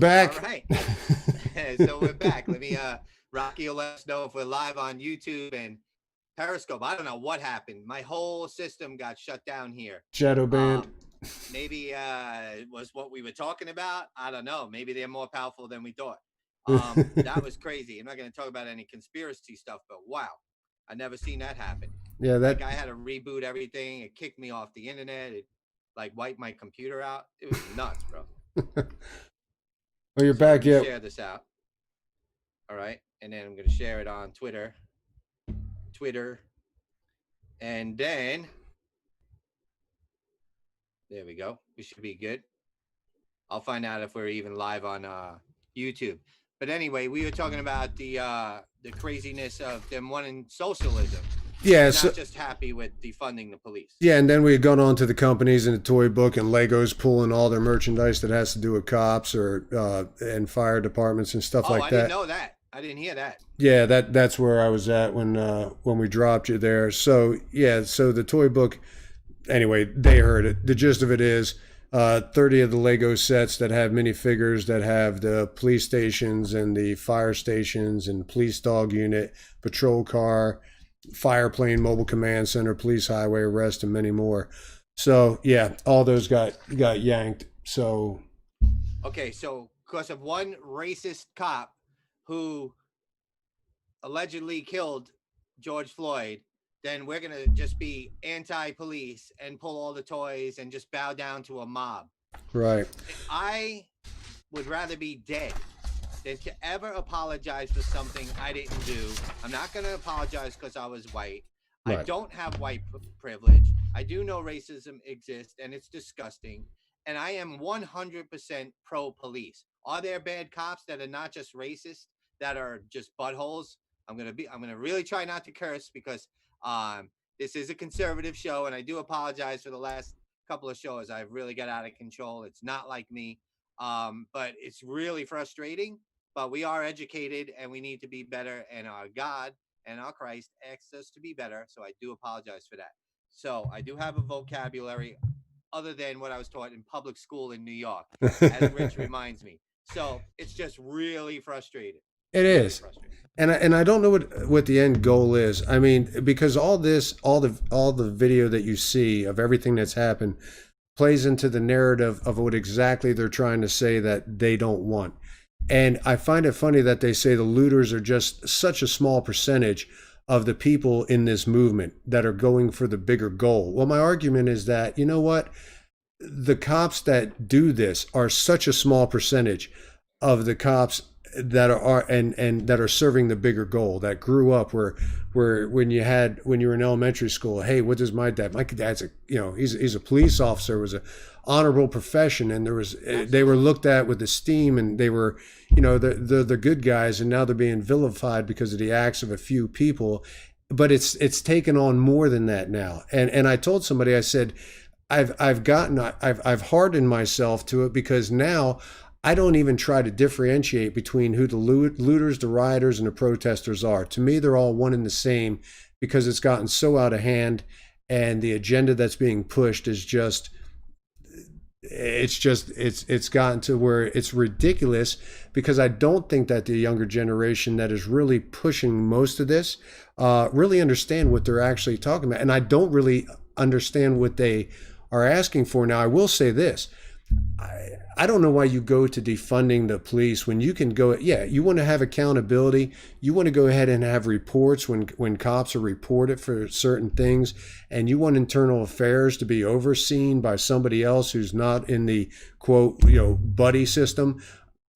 All Back. right. So we're back. Let me Rocky will let us know if we're live on YouTube and Periscope. I don't know what happened. My whole system got shut down here. Shadow banned. Um maybe it was what we were talking about. I don't know. Maybe they're more powerful than we thought. That was crazy. I'm not going to talk about any conspiracy stuff, but wow. I never seen that happen. Yeah, Like that. I had to reboot everything. It kicked me off the internet. It like wiped my computer out. It was nuts, bro. Oh, you're So let back. me Yep. share this out. All right. And then I'm going to share it on Twitter. And then there we go. We should be good. I'll find out if we're even live on YouTube. But anyway, we were talking about the craziness of them wanting socialism. Yeah. They're So, not just happy with defunding the police. yeah, and then we had gone on to the companies in the toy book and Legos pulling all their merchandise that has to do with cops or and fire departments and stuff Oh, like I didn't that. know that. I didn't hear that. Yeah, that's where I was at when we dropped you there. So yeah, so the toy book. Anyway, they heard it. The gist of it is 30 of the Lego sets that have minifigures that have the police stations and the fire stations and police dog unit, patrol car, fire plane, mobile command center, police highway arrest, and many more. So yeah, all those got yanked. So Okay, so because of one racist cop who allegedly killed George Floyd, then we're gonna just be anti-police and pull all the toys and just bow down to a mob. right, I would rather be dead than to ever apologize for something I didn't do. I'm not gonna apologize because I was white. I right. don't have white privilege. I do know racism exists and it's disgusting. And I am 100% pro police. Are there bad cops that are not just racist, that are just buttholes? I'm gonna really try not to curse because this is a conservative show, and I do apologize for the last couple of shows. I've really got out of control. It's not like me, but it's really frustrating. But we are educated, and we need to be better. And our God and our Christ asks us to be better. So I do apologize for that. So I do have a vocabulary other than what I was taught in public school in New York, as Rich reminds me. So it's just really frustrating. It Really is. frustrating. And I don't know what the end goal is. I mean, because all the video that you see of everything that's happened plays into the narrative of what exactly they're trying to say that they don't want. And I find it funny that they say the looters are just such a small percentage of the people in this movement that are going for the bigger goal. Well, my argument is that, you know what? The cops that do this are such a small percentage of the cops that are and that are serving the bigger goal, that grew up where when you were in elementary school, hey, what does my dad's a, he's a police officer, it was a honorable profession, and there was they were Absolutely. looked at with esteem, and they were, they're the good guys, and now they're being vilified because of the acts of a few people. But it's taken on more than that now. And I told somebody, I said, I've hardened myself to it, because now I don't even try to differentiate between who the looters, the rioters, and the protesters are. To me, they're all one and the same, because it's gotten so out of hand, and the agenda that's being pushed is it's gotten to where it's ridiculous, because I don't think that the younger generation that is really pushing most of this really understand what they're actually talking about, and I don't really understand what they are asking for. Now, I will say this: I don't know why you go to defunding the police when you can go. Yeah, you want to have accountability. You want to go ahead and have reports when cops are reported for certain things, and you want internal affairs to be overseen by somebody else who's not in the quote buddy system.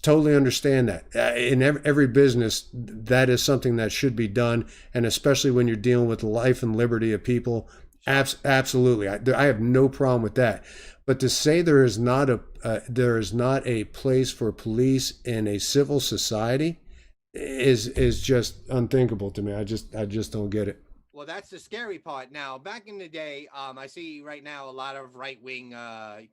Totally understand that. In every business, that is something that should be done, and especially when you're dealing with the life and liberty of people. Sure. Absolutely, I have no problem with that. But to say there is not a place for police in a civil society is just unthinkable to me. I just don't get it. Well, that's the scary part. Now, back in the day, I see right now a lot of right wing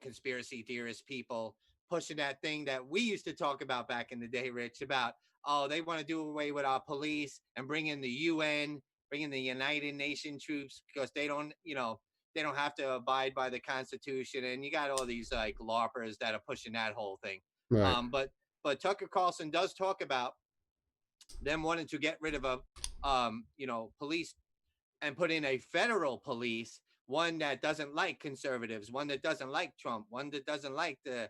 conspiracy theorist people pushing that thing that we used to talk about back in the day, Rich, about, oh, they want to do away with our police and bring in the UN, bring in the United Nations troops because they don't have to abide by the Constitution. And you got all these like LARPers that are pushing that whole thing. Right. Um, but but Tucker Carlson does talk about them wanting to get rid of a police and put in a federal police, one that doesn't like conservatives, one that doesn't like Trump, one that doesn't like the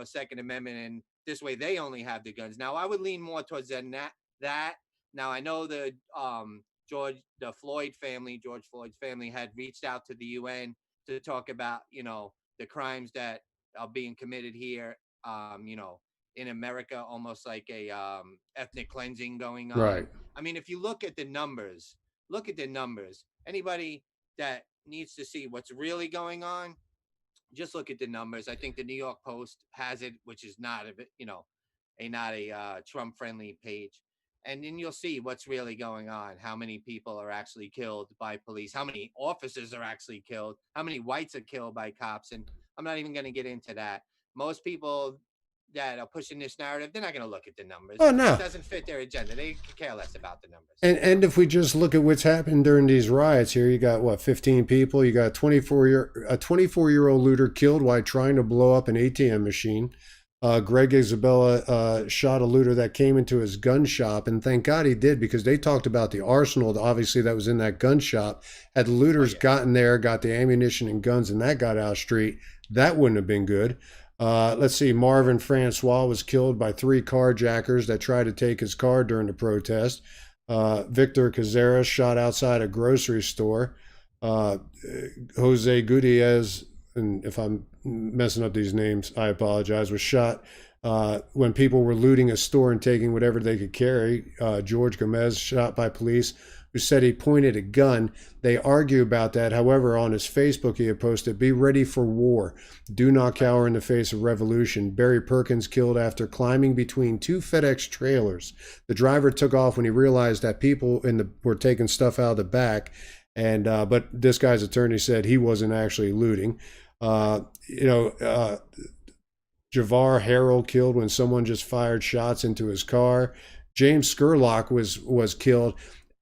Second Amendment, and this way they only have the guns. Now I would lean more towards that. Now I know George Floyd's family had reached out to the UN to talk about the crimes that are being committed here. In America, almost like a ethnic cleansing going Right. on. I mean, if you look at the numbers. Anybody that needs to see what's really going on, just look at the numbers. I think the New York Post has it, which is not a Trump friendly page. And then you'll see what's really going on. How many people are actually killed by police? How many officers are actually killed? How many whites are killed by cops? And I'm not even going to get into that. Most people that are pushing this narrative, they're not going to look at the numbers. Oh It no. doesn't fit their agenda. They could care less about the numbers. And if we just look at what's happened during these riots here, you got what, 15 people, you got a 24-year-old looter killed while trying to blow up an ATM machine. Greg Isabella shot a looter that came into his gun shop, and thank God he did, because they talked about the arsenal, obviously, that was in that gun shop. Had the Oh looters yeah. gotten there, got the ammunition and guns, and that got out of the street, that wouldn't have been good. Let's see, Marvin Francois was killed by 3 carjackers that tried to take his car during the protest. Victor Cazares shot outside a grocery store. Uh, Jose Gutierrez, and if I'm messing up these names, I apologize, was shot when people were looting a store and taking whatever they could carry. George Gomez shot by police who said he pointed a gun. They argue about that. However, on his Facebook, he had posted, "Be ready for war. Do not cower in the face of revolution." Barry Perkins killed after climbing between 2 FedEx trailers. The driver took off when he realized that people were taking stuff out of the back. And but this guy's attorney said he wasn't actually looting. Uh, you know, Javar Harrell killed when someone just fired shots into his car. James Scurlock was killed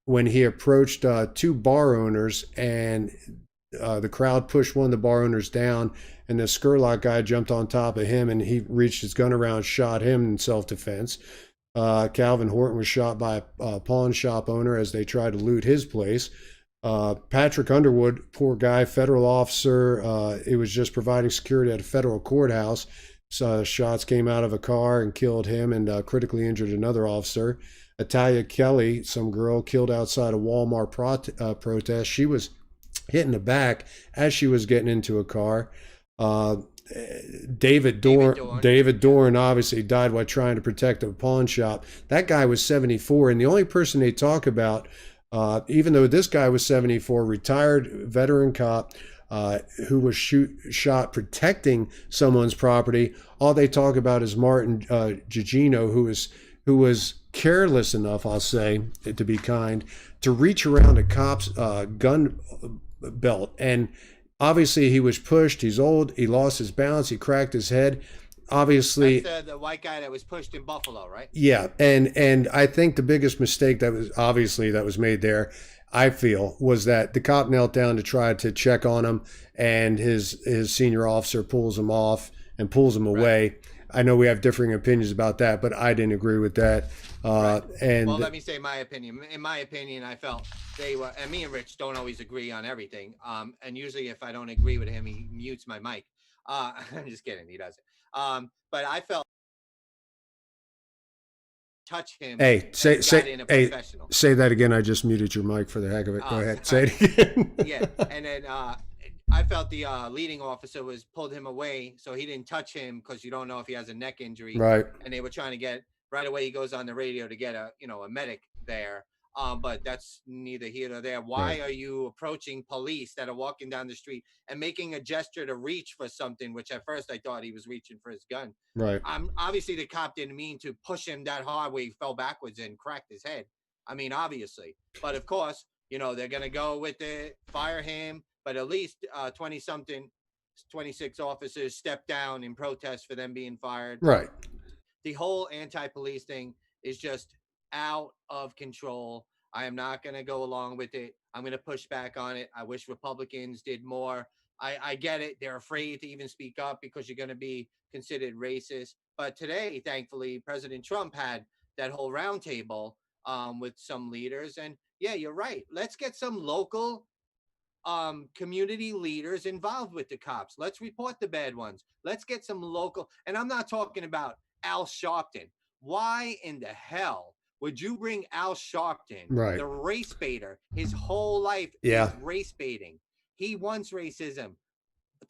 when he approached 2 bar owners, and the crowd pushed one of the bar owners down, and the Scurlock guy jumped on top of him, and he reached his gun around, shot him in self-defense. Calvin Horton was shot by a pawn shop owner as they tried to loot his place. Patrick Underwood, poor guy, federal officer. It was just providing security at a federal courthouse. So shots came out of a car and killed him, and critically injured another officer. Italia Kelly, some girl killed outside a Walmart protest. She was hit in the back as she was getting into a car. Uh, David Dorn obviously died while trying to protect a pawn shop. That guy was 74, and the only person they talk about, even though this guy was 74, retired veteran cop, who was shot protecting someone's property. All they talk about is Martin Gugino, who was careless enough, I'll say, to be kind, to reach around a cop's gun belt. And obviously he was pushed. He's old. He lost his balance. He cracked his head. Obviously, that's the white guy that was pushed in Buffalo, right? yeah. And I think the biggest mistake that was made there, I feel, was that the cop knelt down to try to check on him, and his senior officer pulls him off and pulls him away. Right. I know we have differing opinions about that, but I didn't agree with that. Right. And well, let me say my opinion. In my opinion, I felt they were, and me and Rich don't always agree on everything. And usually, if I don't agree with him, he mutes my mic. I'm just kidding. He doesn't. But I felt touch him. Hey, say that again. I just muted your mic for the heck of it. Go ahead, say it again. Yeah, and then I felt the leading officer was pulled him away, so he didn't touch him because you don't know if he has a neck injury. Right. And they were trying to get right away. He goes on the radio to get a medic there. But that's neither here nor there. Why are you approaching police that are walking down the street and making a gesture to reach for something, which at first I thought he was reaching for his gun. Right. Obviously, the cop didn't mean to push him that hard where he fell backwards and cracked his head. I mean, obviously. But of course, they're going to go with it, fire him. But at least 20-something, 26 officers stepped down in protest for them being fired. Right. The whole anti-police thing is just out of control. I am not going to go along with it. I'm going to push back on it. I wish Republicans did more. I get it. They're afraid to even speak up because you're going to be considered racist. But today, thankfully, President Trump had that whole roundtable with some leaders. And yeah, you're right. Let's get some local community leaders involved with the cops. Let's report the bad ones. Let's get some local. And I'm not talking about Al Sharpton. Why in the hell would you bring Al Sharpton, Right. the race baiter? His whole life Yeah. is race baiting. He wants racism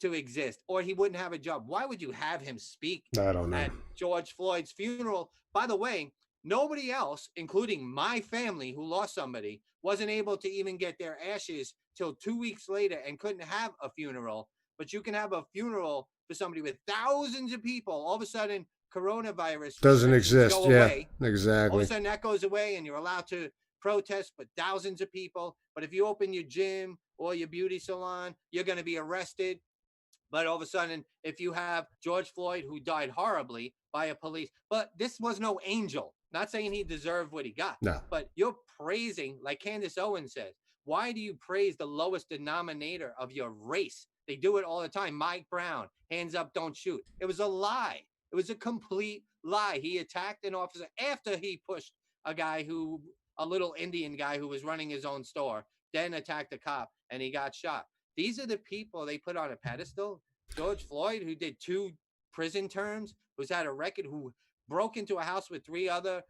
to exist, or he wouldn't have a job. Why would you have him speak I don't know. at George Floyd's funeral? By the way, nobody else, including my family who lost somebody, wasn't able to even get their ashes till 2 weeks later and couldn't have a funeral. But you can have a funeral for somebody with thousands of people. All of a sudden, coronavirus Doesn't restrictions exist. go Yeah, away. All of a exactly. sudden, that goes away, and you're allowed to protest for thousands of people. But if you open your gym or your beauty salon, you're going to be arrested. But all of a sudden, if you have George Floyd, who died horribly by a police, but this was no angel. Not saying he deserved what he got, No. but you're praising, like Candace Owens says, why do you praise the lowest denominator of your race? They do it all the time. Mike Brown, hands up, don't shoot. It was a lie. It was a complete lie. He attacked an officer after he pushed a guy who, a little Indian guy who was running his own store, then attacked a cop and he got shot. These are the people they put on a pedestal. George Floyd, who did 2 prison terms, who's had a record, who broke into a house with 3 other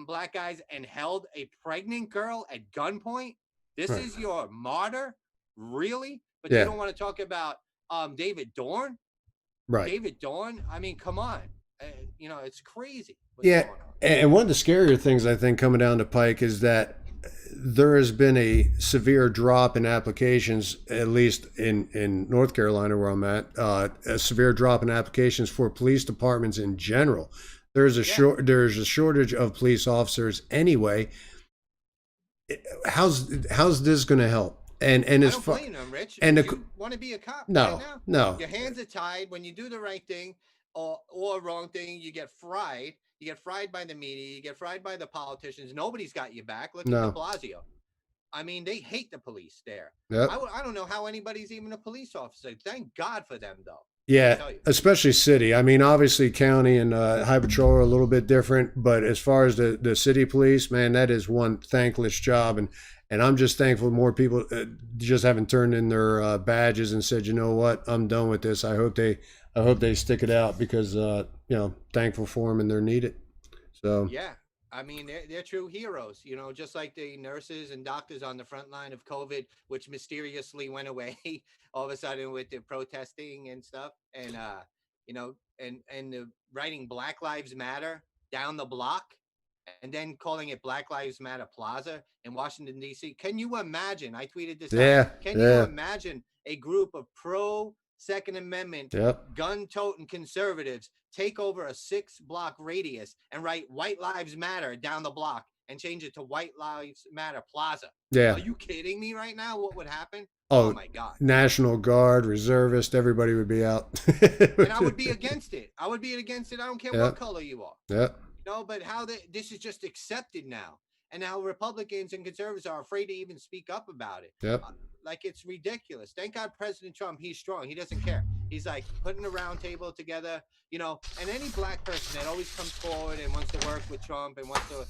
black guys and held a pregnant girl at gunpoint. This Right. is your martyr, really? But you Yeah. don't want to talk about David Dorn. Right. David Dorn. I mean, come on. It's crazy what's Yeah. going on. And one of the scarier things I think coming down the pike is that there has been a severe drop in applications, at least in North Carolina, where I'm at, a severe drop in applications for police departments in general. Yeah, There's a shortage of police officers anyway. How's this going to help? And I as don't far blame them, Rich. and Would the, you want to be a cop right no, now? no, Your hands are tied. When you do the right thing or wrong thing, you get fried. You get fried by the media. You get fried by the politicians. Nobody's got your back. Look at De no. Blasio. I mean, they hate the police there. Yep. I don't know how anybody's even a police officer. Thank God for them, though. Let me Yeah, tell you. especially city. I mean, obviously, county and high patrol are a little bit different, but as far as the city police, man, that is one thankless job, and I'm just thankful more people just haven't turned in their badges and said, you know what, I'm done with this. I hope they stick it out because thankful for them and they're needed. So Yeah. I mean, they're true heroes, just like the nurses and doctors on the front line of COVID, which mysteriously went away all of a sudden with the protesting and stuff. And, and the writing Black Lives Matter down the block and then calling it Black Lives Matter Plaza in Washington, D.C. Can you imagine? I tweeted this out. yeah, Can you yeah, imagine a group of pro Second Amendment yep, gun toting conservatives take over a 6 block radius and write White Lives Matter down the block and change it to White Lives Matter Plaza? yeah. Are you kidding me right now? What would happen? Oh Oh, my God. National Guard, reservist, everybody would be out. And I would be against it. I would be against it. I don't care what Yep, color you are. yep, No, but this is just accepted now. And now Republicans and conservatives are afraid to even speak up about it. yep, Like it's ridiculous. Thank God President Trump, he's strong. He doesn't care. He's like putting a round table together, and any black person that always comes forward and wants to work with Trump and wants to,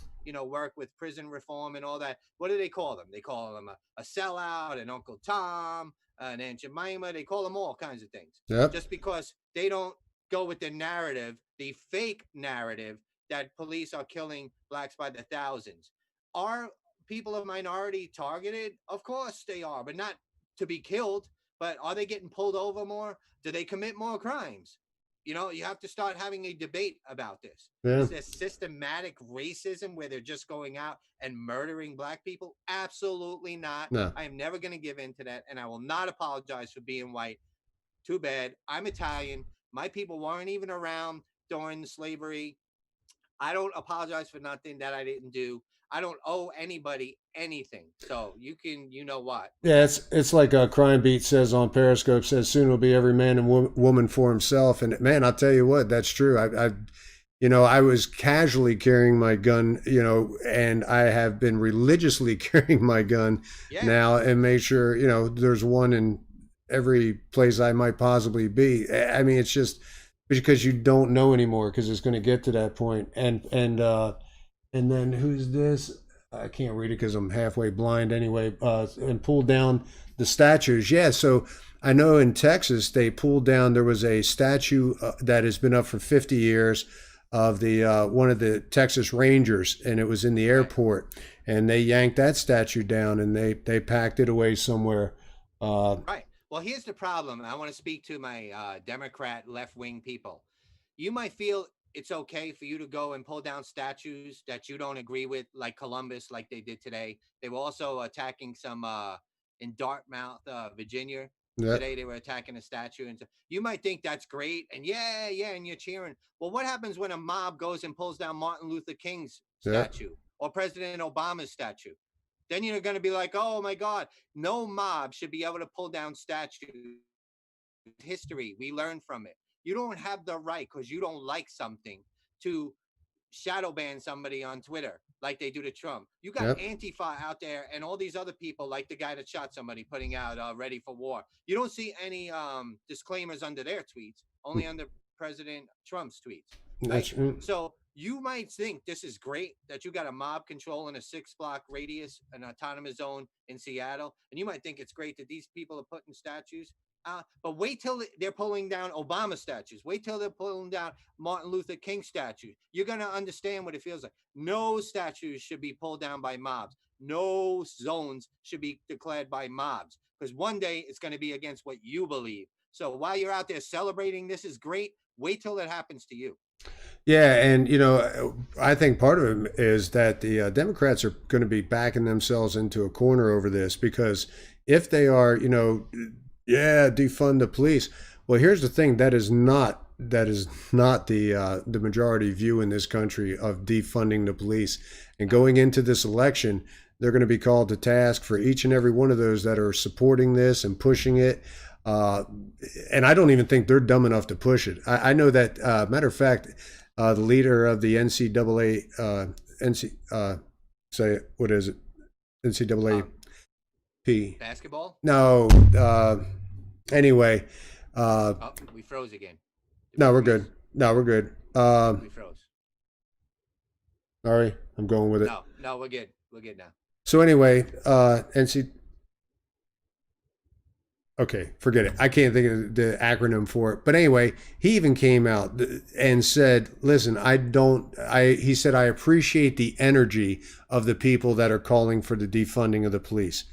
work with prison reform and all that. What do they call them? They call them a sellout, an Uncle Tom, an Aunt Jemima. They call them all kinds of things yep. just because they don't go with the narrative, the fake narrative that police are killing blacks by the thousands. Are people of minority targeted? Of course they are, but not to be killed. But are they getting pulled over more? Do they commit more crimes? You have to start having a debate about this. Yeah. Is this systematic racism where they're just going out and murdering black people? Absolutely not. No. I am never going to give in to that, and I will not apologize for being white. Too bad. I'm Italian. My people weren't even around during slavery. I don't apologize for nothing that I didn't do. I don't owe anybody anything. So you know what? Yeah, it's like a Crime Beat says on Periscope, says soon will be every man and woman for himself. And man, I'll tell you what, that's true. I was casually carrying my gun, and I have been religiously carrying my gun Yeah. now and made sure, there's one in every place I might possibly be. I mean, it's just because you don't know anymore because it's going to get to that point. And then who's this? I can't read it because I'm halfway blind anyway. And pulled down the statues. Yeah, so I know in Texas they pulled down. There was a statue that has been up for 50 years of the one of the Texas Rangers, and it was in the Right. airport, and they yanked that statue down and they packed it away somewhere. Uh, Right. Well, here's the problem. I want to speak to my Democrat left wing people. You might feel it's okay for you to go and pull down statues that you don't agree with, like Columbus, like they did today. They were also attacking some in Dartmouth, Virginia. yeah, Today they were attacking a statue, and so you might think that's great, and yeah, yeah, and you're cheering. Well, what happens when a mob goes and pulls down Martin Luther King's yeah, statue or President Obama's statue? Then you're going to be like, oh my God, no mob should be able to pull down statues. History, we learn from it. You don't have the right because you don't like something to shadow ban somebody on Twitter like they do to Trump. You got yeah, Antifa out there and all these other people, like the guy that shot somebody, putting out "Ready for War." You don't see any disclaimers under their tweets, only under President Trump's tweets, right? that's So you might think this is great that you got a mob control in a 6 block radius, an autonomous zone in Seattle, and you might think it's great that these people are putting statues. But wait till they're pulling down Obama statues. Wait till they're pulling down Martin Luther King statues. You're going to understand what it feels like. No statues should be pulled down by mobs. No zones should be declared by mobs because one day it's going to be against what you believe. So while you're out there celebrating, this is great. Wait till it happens to you. yeah, and I think part of it is that the Democrats are going to be backing themselves into a corner over this because if they are, yeah, defund the police. Well, here's the thing: that is not the majority view in this country of defunding the police. And No. going into this election, they're going to be called to task for each and every one of those that are supporting this and pushing it. Uh, and I don't even think they're dumb enough to push it. I know that, matter of fact, the leader of the NCAA, NC, say it, what is it? Um, NCAAP. Basketball? No. Anyway, uh, Oh, we froze again. Did we no, we're freeze? good. No, we're good. I think we froze. Sorry, I'm going with it. No, no, we're good. We're good now. So anyway, NC. Okay, forget it. I can't think of the acronym for it. But anyway, he even came out and said, "Listen, I don't." He said, "I appreciate the energy of the people that are calling for the defunding of the police."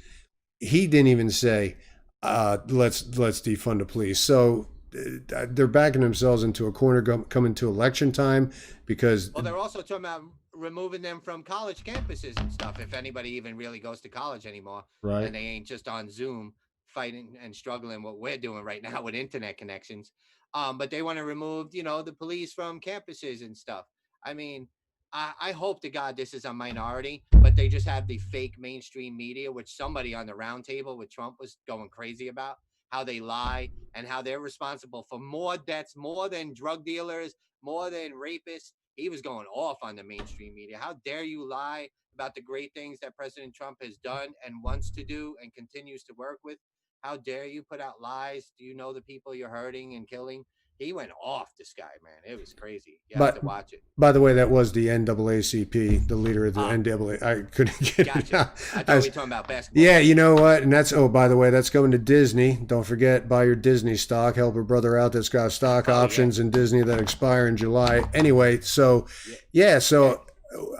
He didn't even say, let's defund the police." So they're backing themselves into a corner coming to election time because Well, they're also talking about removing them from college campuses and stuff. If anybody even really goes to college anymore, right. and they ain't just on Zoom fighting and struggling what we're doing right now with internet connections. But they want to remove, the police from campuses and stuff. I mean, I hope to God this is a minority, but they just have the fake mainstream media, which somebody on the round table with Trump was going crazy about how they lie and how they're responsible for more deaths, more than drug dealers, more than rapists. He was going off on the mainstream media. How dare you lie about the great things that President Trump has done and wants to do and continues to work with? How dare you put out lies? Do you know the people you're hurting and killing? He went off, this guy, man. It was crazy. You have But to watch it. by the way, that was the NAACP, the leader of the Ah, NAA. I couldn't get it gotcha. out. I thought we were talking about basketball. Yeah, you know what? And that's, oh, by the way, that's going to Disney. Don't forget, buy your Disney stock. Help a brother out that's got stock Oh yeah, options in Disney that expire in July. Anyway, so yeah, yeah, yeah. so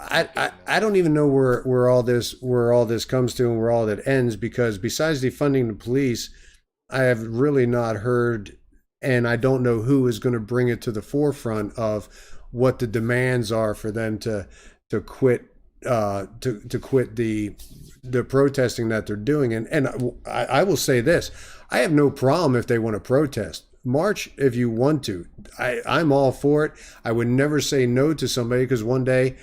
I, Keep I, getting I don't even know where all this comes to and where all that ends because besides defunding the police, I have really not heard, and I don't know who is going to bring it to the forefront of what the demands are for them to quit to quit the protesting that they're doing. And I will say this: I have no problem if they want to protest. March if you want to. I'm all for it. I would never say no to somebody because one day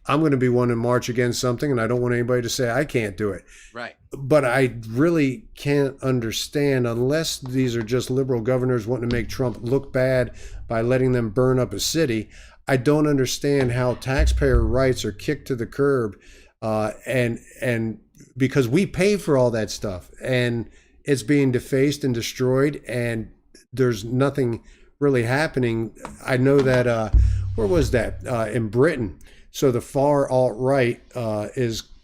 I'm going to be one to march against something, and I don't want anybody to say I can't do it. right. But I really can't understand unless these are just liberal governors wanting to make Trump look bad by letting them burn up a city. I don't understand how taxpayer rights are kicked to the curb, and because we pay for all that stuff and it's being defaced and destroyed, and there's nothing really happening. I know that where was that in Britain? So the far alt right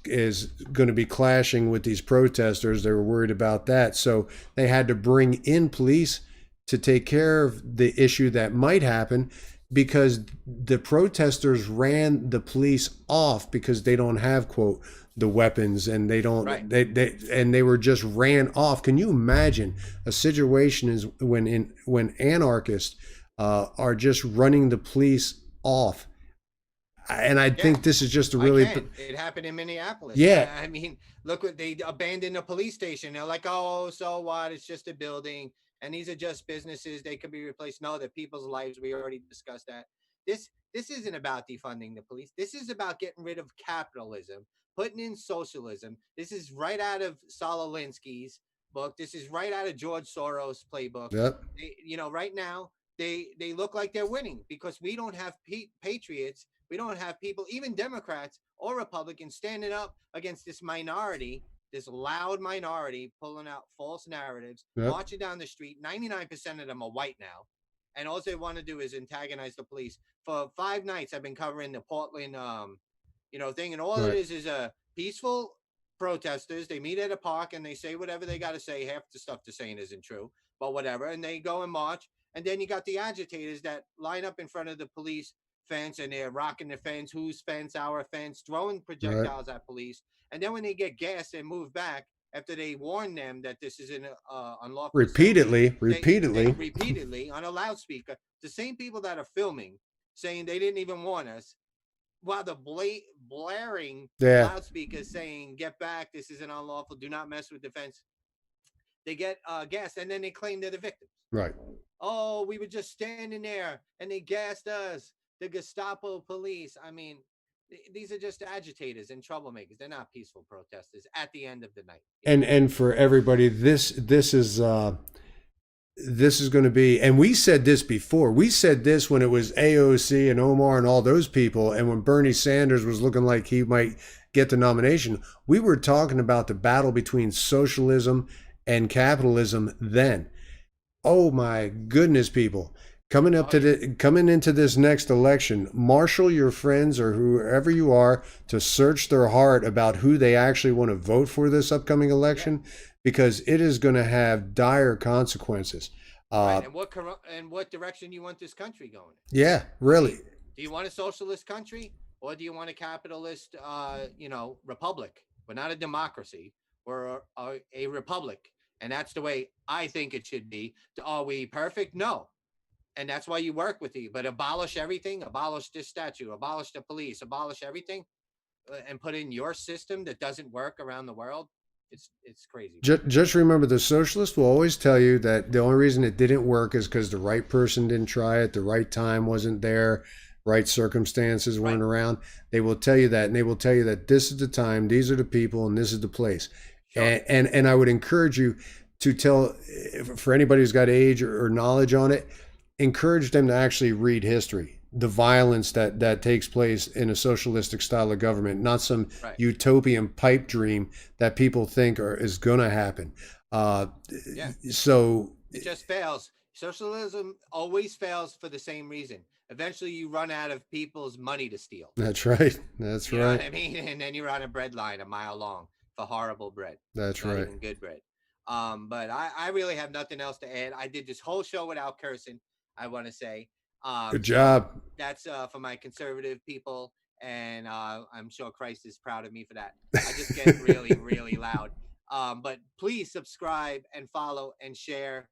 is going to be clashing with these protesters. They were worried about that, so they had to bring in police to take care of the issue that might happen because the protesters ran the police off because they don't have quote the weapons and they Right. don't they were just ran off. Can you imagine a situation is when anarchists are just running the police off? And I Yeah, think this is just a I really can. It happened in Minneapolis. yeah. I mean, look what they abandoned a police station. They're like, oh, so what? It's just a building, and these are just businesses. They could be replaced. No, they're people's lives. We already discussed that. This isn't about defunding the police. This is about getting rid of capitalism, putting in socialism. This is right out of Sololinsky's book. This is right out of George Soros' playbook. Yep. Right now they look like they're winning because we don't have patriots. We don't have people, even Democrats or Republicans, standing up against this minority, this loud minority, pulling out false narratives, Yep. marching down the street. 99% of them are white now. And all they want to do is antagonize the police. For 5 nights, I've been covering the Portland, thing. And all it Right. is a peaceful protesters. They meet at a park and they say whatever they got to say. Half the stuff they're saying isn't true, but whatever. And they go and march. And then you got the agitators that line up in front of the police fence and they're rocking the fence, whose fence, our fence, throwing Right. projectiles at police. And then when they get gassed and move back after they warn them that this is an unlawful assembly, they Repeatedly. repeatedly on a loudspeaker, the same people that are filming saying they didn't even warn us, while the blaring Yeah. loudspeakers saying "Get back! This is an unlawful. Do not mess with the fence." They get gassed, and then they claim they're the victims. Right. Oh, we were just standing there, and they gassed us. The Gestapo police. I mean, these are just agitators and troublemakers. They're not peaceful protesters. At the end of the night, And for everybody, this is going to be, and we said this before. We said this when it was AOC and Omar and all those people, and when Bernie Sanders was looking like he might get the nomination. We were talking about the battle between socialism and capitalism then. Oh my goodness, people. Oh yeah, Coming into this next election, marshal your friends or whoever you are to search their heart about who they actually want to vote for this upcoming yeah, election because it is going to have dire consequences. right. Uh, And what direction you want this country going? yeah, I really. mean, do you want a socialist country or do you want a capitalist, republic? We're not a democracy. We're a republic, and that's the way I think it should be. Are we perfect? No, and that's why you work with you. But abolish everything. Abolish this statue. Abolish the police. Abolish everything, and put in your system that doesn't work around the world. It's crazy, man. Just remember, the socialists will always tell you that the only reason it didn't work is because the right person didn't try it, the right time wasn't there, right circumstances Right. weren't around. They will tell you that, and they will tell you that this is the time, these are the people, and this is the place. Sure. And I would encourage you to tell, for anybody who's got age or knowledge on it, encourage them to actually read history, the violence that takes place in a socialistic style of government, not some Right. utopian pipe dream that people think is going to happen. Uh, Yeah. so It just fails. Socialism always fails for the same reason. Eventually, you run out of people's money to steal. that's right. That's You know what right. I mean? And then you're on a bread line a mile long for horrible bread, That's not right. even good bread. But I really have nothing else to add. I did this whole show without cursing. I want to say, Good so job. that's for my conservative people, and I'm sure Christ is proud of me for that. I just get really, really loud. But please subscribe and follow and share.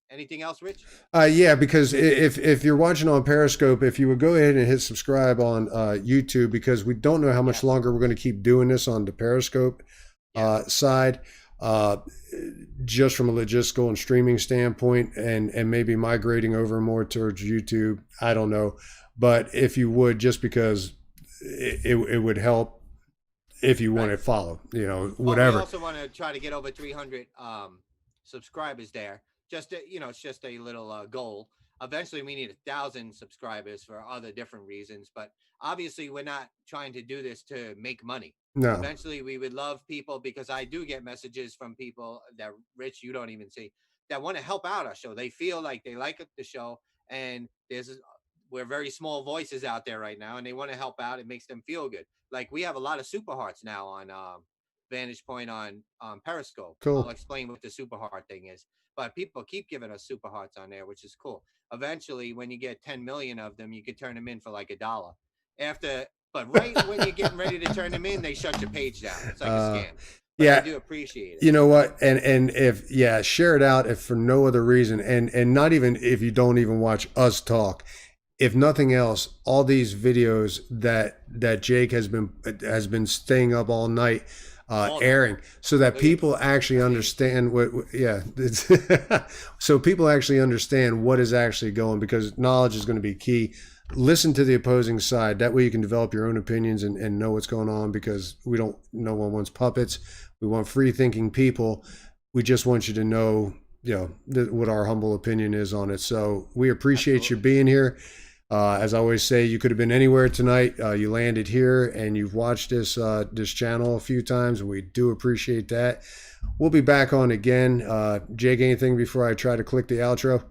Anything else, Rich? Yeah, because if you're watching on Periscope, if you would go ahead and hit subscribe on YouTube, because we don't know how much Yes, longer we're going to keep doing this on the Periscope yes, side, uh, just from a logistical and streaming standpoint, and maybe migrating over more towards YouTube. I don't know, but if you would, just because it would help if you want right. to follow, Well, we whatever. also want to try to get over 300 subscribers there. It's just a little goal. Eventually, we need 1,000 subscribers for other different reasons, but obviously, we're not trying to do this to make money. No, Eventually, we would love people because I do get messages from people that Rich you don't even see. that want to help out our show. They feel like they like the show, and we're very small voices out there right now, and they want to help out. It makes them feel good. Like we have a lot of super hearts now on Vantage Point on Periscope. I'll Cool. explain what the super heart thing is. But people keep giving us super hearts on there, which is cool. Eventually, when you get 10 million of them, you could turn them in for like $1. After, but right when you're getting ready to turn them in, they shut your page down. It's like a scam. But I Yeah. do appreciate it. You know what? And if yeah, share it out if for no other reason, and not even if you don't even watch us talk. If nothing else, all these videos that Jake has been staying up all night airing, so that people actually understand what yeah, so people actually understand what is actually going, because knowledge is going to be key. Listen to the opposing side. That way you can develop your own opinions and know what's going on, because we don't, no one wants puppets. We want free thinking people. We just want you to know, what our humble opinion is on it. So we appreciate you being here. As I always say, you could have been anywhere tonight. You landed here and you've watched this channel a few times, and we do appreciate that. We'll be back on again. Jake, anything before I try to click the outro?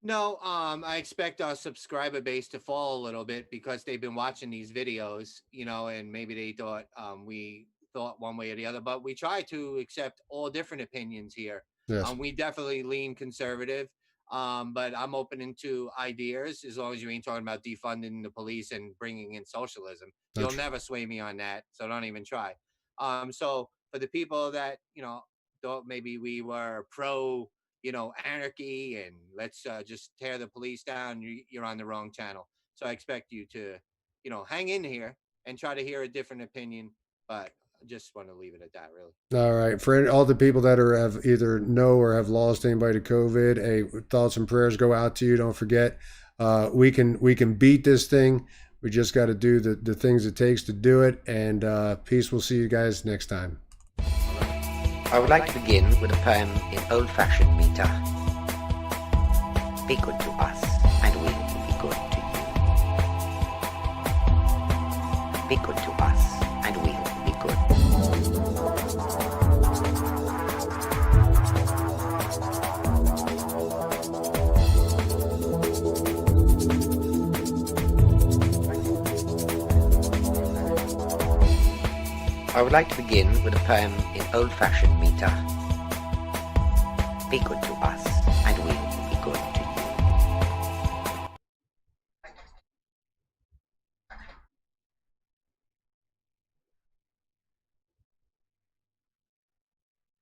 No, I expect our subscriber base to fall a little bit because they've been watching these videos, and maybe they thought we thought one way or the other, but we try to accept all different opinions here. Yes. We definitely lean conservative, but I'm open into ideas as long as you ain't talking about defunding the police and bringing in socialism. You'll never sway me on that, so don't even try. So for the people that thought maybe we were pro anarchy and let's just tear the police down, you're on the wrong channel. So I expect you to, hang in here and try to hear a different opinion. But I just want to leave it at that, really. All right. For all the people that have either know or have lost anybody to COVID, hey, thoughts and prayers go out to you. Don't forget, we can beat this thing. We just got to do the things it takes to do it. And peace. We'll see you guys next time. I would like to begin with a poem in old-fashioned meter. Be good to us, and we will be good to you. Be good to us, and we will be good. I would like to begin with a poem in old-fashioned meter. Be good to us,